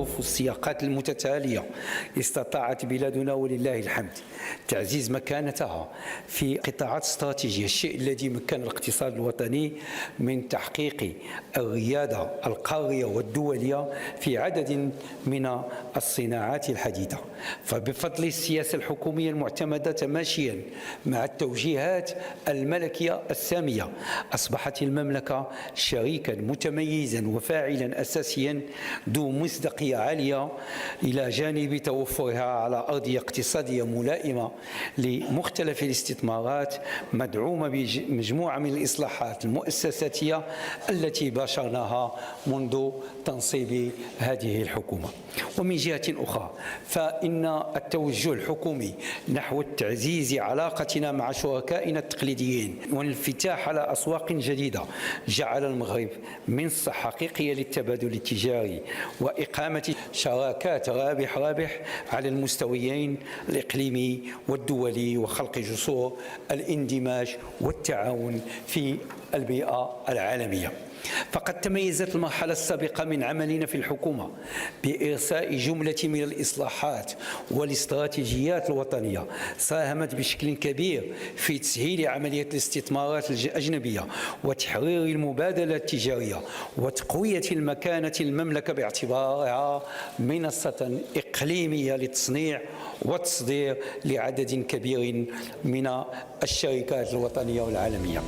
الظروف والسياقات المتتالية استطاعت بلادنا ولله الحمد تعزيز مكانتها في قطاعات استراتيجية، الشيء الذي مكن الاقتصاد الوطني من تحقيق الريادة القارية والدولية في عدد من الصناعات الحديثة. فبفضل السياسة الحكومية المعتمدة تماشيا مع التوجيهات الملكية السامية، أصبحت المملكة شريكا متميزا وفاعلا أساسيا ذو مصداقية عالية، إلى جانب توفرها على أرضية اقتصادية ملائمة لمختلف الاستثمارات مدعومة بمجموعة من الإصلاحات المؤسساتية التي باشرناها منذ تنصيب هذه الحكومة. ومن جهة أخرى فإن التوجه الحكومي نحو تعزيز علاقتنا مع شركائنا التقليديين والانفتاح على أسواق جديدة جعل المغرب منصة حقيقية للتبادل التجاري وإقامة شراكات رابح على المستويين الإقليمي والدولي، وخلق جسور الاندماج والتعاون في البيئة العالمية. فقد تميزت المرحلة السابقة من عملنا في الحكومة بإرساء جملة من الإصلاحات والاستراتيجيات الوطنية ساهمت بشكل كبير في تسهيل عملية الاستثمارات الأجنبية وتحرير المبادلة التجارية وتقوية المكانة المملكة باعتبارها منصة إقليمية للتصنيع والتصدير لعدد كبير من الشركات الوطنية والعالمية.